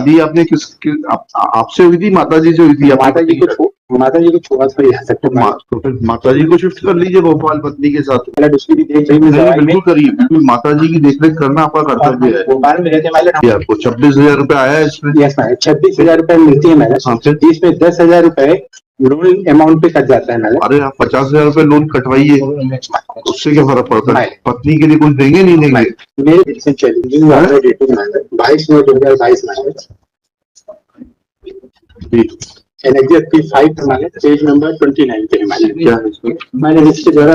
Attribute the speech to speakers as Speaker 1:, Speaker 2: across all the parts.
Speaker 1: शादी आपने आपसे हुई थी, माताजी से हुई थी?
Speaker 2: माताजी को छोड़ा था यहाँ तक।
Speaker 1: तो फिर माताजी को शिफ्ट कर लीजिए भोपाल पत्नी के साथ।
Speaker 2: उसकी भी देख रही
Speaker 1: बिल्कुल करिए, बिल्कुल माताजी की देखरेख करना आपका कर्तव्य है।
Speaker 2: भोपाल में रहते मैडम।
Speaker 1: आपको 26,000 रुपए आया है इसमें?
Speaker 2: यस मैडम, 26,000 रुपए मिलती है मैडम। इसमें 10,000 रुपए लोन अमाउंट पे कट जाता है मैडम।
Speaker 1: अरे आप 50,000 रुपए लोन कटवाइए, उससे क्या फर्क पड़ता है? पत्नी के लिए कुछ देंगे नहीं देंगे?
Speaker 2: मेरे चैलेंजिंग 22/9/2022 पेज नंबर 29 पे मैंने इसके द्वारा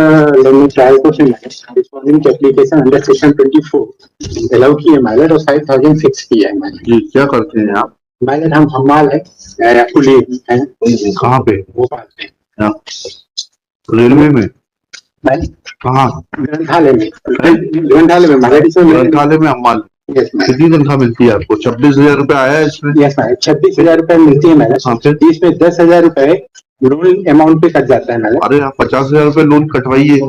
Speaker 2: trial question responding to application under section 24 allow किया है मैडम, और 5,000 फिक्स किया है मैडम।
Speaker 1: जी, क्या करते हैं आप?
Speaker 2: मैडम हम हमाल है कुली है।
Speaker 1: कहाँ पे?
Speaker 2: भोपाल पे।
Speaker 1: रेलवे में? कहाँ?
Speaker 2: ग्रंथालय में
Speaker 1: ग्रंथालय में हमाल। कितनी तनख्वाह मिलती है आपको? 26,000 रुपए आया है इसमें?
Speaker 2: यस मैडम, 26,000 रुपए मिलती है मैडम। इसमें 10,000 रुपए लोन अमाउंट पे कट जाता है मैडम।
Speaker 1: अरे आप 50,000 रुपए लोन कटवाइए,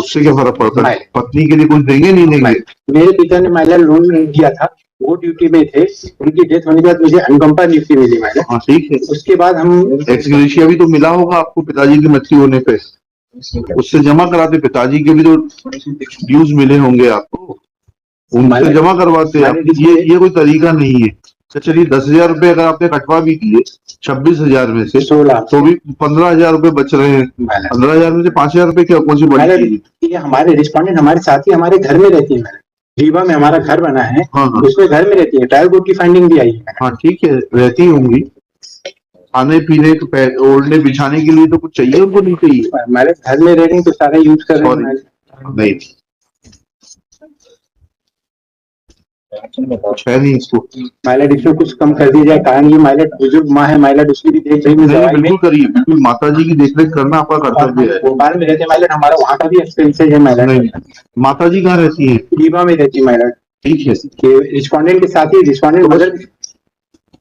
Speaker 1: उससे क्या फर्क पड़ता है? पत्नी के लिए कुछ देंगे नहीं देंगे?
Speaker 2: मेरे पिता ने मैडम लोन दिया था, वो ड्यूटी में थे, उनकी डेथ होने के बाद मुझे अनुकंपा नियुक्ति मिली मैडम।
Speaker 1: हाँ ठीक है,
Speaker 2: उसके बाद हम
Speaker 1: एक्स ग्रेशिया भी तो मिला होगा आपको पिताजी की मृत्यु होने पे, उससे जमा कराते। पिताजी के भी तो ड्यूज मिले होंगे आपको, उनसे जमा करवाते आप। ये कोई तरीका नहीं है। तो चलिए 10,000 रुपए अगर आपने कटवा भी दिए 26,000 में से
Speaker 2: 16,
Speaker 1: तो भी 15,000 रुपए बच रहे हैं। 15,000 में से 5,000 रुपए क्या कौन सी बड़ी चीज?
Speaker 2: ये हमारे रिस्पॉन्डेंट हमारे साथी हमारे घर में रहती है मैडम। रीवा में हमारा घर बना है। हाँ। उसमें घर में रहती है, ट्रायल कोर्ट की फाइंडिंग भी आई है।
Speaker 1: हाँ ठीक है, रहती होंगी। खाने पीने ओढ़ने बिछाने के लिए तो कुछ चाहिए उनको, नहीं चाहिए?
Speaker 2: हमारे घर में रह रही तो सारा यूज कर रहे हैं।
Speaker 1: नहीं कुछ है नहीं इसको।
Speaker 2: माइलेज इसमें कुछ कम कर दिया जाए, कारण ये माइलेज बुजुर्ग माँ है, माइलेज उसकी भी देख रही है।
Speaker 1: बिल्कुल करिए, बिल्कुल माताजी की देखरेख करना आपका कर्तव्य है।
Speaker 2: भोपाल में रहते माइलेज, हमारा वहाँ का भी एक्सपेंसेज है माइलेज।
Speaker 1: माताजी कहाँ रहती है?
Speaker 2: रीवा में रहती है माइलेज।
Speaker 1: ठीक है,
Speaker 2: रिस्पॉन्डेंट के साथ ही रिस्पॉन्डेंट मदर।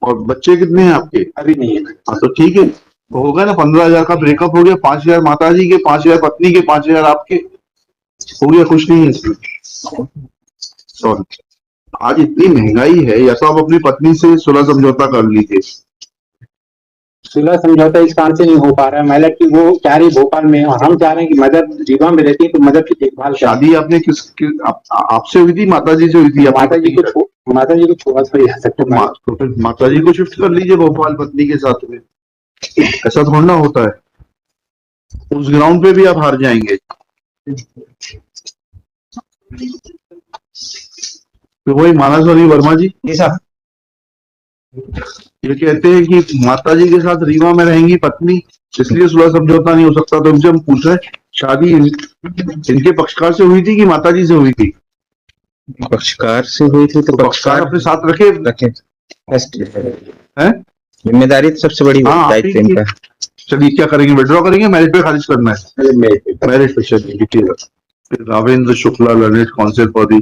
Speaker 1: और बच्चे कितने हैं आपके?
Speaker 2: अभी नहीं है।
Speaker 1: हाँ तो ठीक है, होगा ना 15,000 का ब्रेकअप हो गया, 5,000 माताजी के, 5,000 पत्नी के, 5,000 आपके, हो गया। कुछ नहीं है इसमें। सॉरी, आज इतनी महंगाई है, या तो आप अपनी पत्नी से सुलह समझौता कर लीजिए।
Speaker 2: सुलह समझौता इस कारण से नहीं हो पा रहा है मैडम कि वो चाह रही भोपाल में, और हम चाह रहे हैं कि मदर रीवा में रहती है तो मदर की देखभाल।
Speaker 1: शादी आपने आपसे हुई थी, माताजी से हुई थी?
Speaker 2: माताजी को छोड़ा था यहाँ तक।
Speaker 1: तो फिर माताजी को शिफ्ट कर लीजिए भोपाल पत्नी के साथ में। ऐसा थोड़ा होता है, उस ग्राउंड पे भी आप हार जाएंगे। तो वही मानसवारी वर्मा जी ये कहते हैं कि माताजी के साथ रीवा में रहेंगी पत्नी, इसलिए सुलह समझौता नहीं हो सकता। तो इनसे हम पूछ रहे हैं, शादी इनके पक्षकार से हुई थी कि माताजी से हुई थी?
Speaker 3: पक्षकार से हुई थी। तो
Speaker 1: पक्षकार अपने साथ रखे हैं।
Speaker 3: जिम्मेदारी तो सबसे बड़ी दायित्व इनका।
Speaker 1: चलिए क्या करेंगे, विड्रॉ करेंगे, मेरिट पे खारिज करना है? मेरिट पे। चलिए Ravendra Shukla learned council for the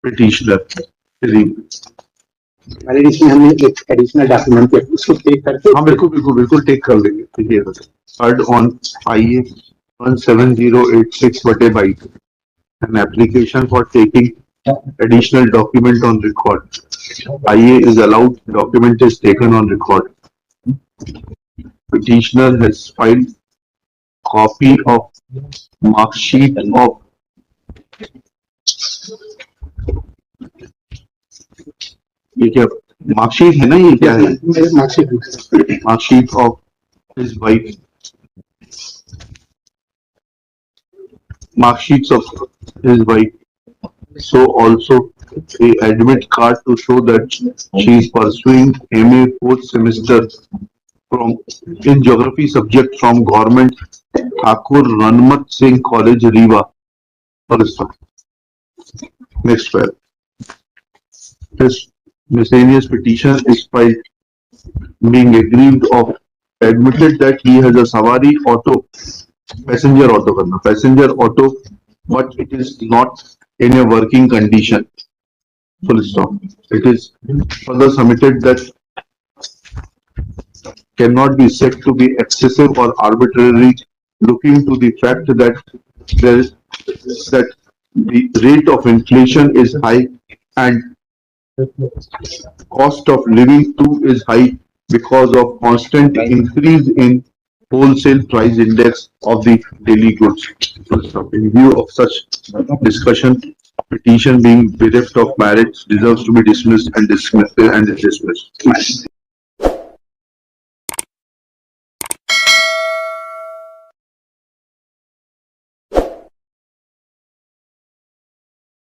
Speaker 1: petitioner.
Speaker 2: इसमें हमने एक एडिशनल डॉक्यूमेंट उसको टेक करके।
Speaker 1: हाँ बिल्कुल टेक कर लेंगे। ठीक है, third on IA 17086/22 an application for taking additional document on record. IA is allowed, document is taken on record. Petitioner has filed copy of mark sheet of ये क्या मार्कशीट है ना? ये क्या है? Marksheet of his wife, marksheets of his wife. So also a admit card to show that she is pursuing MA 4th semester from in geography subject from Government Thakur Ranmat Singh College, Rewa. Next file. This miscellaneous petition is filed being aggrieved of admitted that he has a Sawari auto, passenger auto karna, passenger auto, but it is not in a working condition. Full stop. It is further submitted that cannot be said to be excessive or arbitrary, looking to the fact that the rate of inflation is high and Cost of living too is high because of constant increase in wholesale price index of the daily goods. In view of such discussion, petition being bereft of merit deserves to be dismissed and dismissed.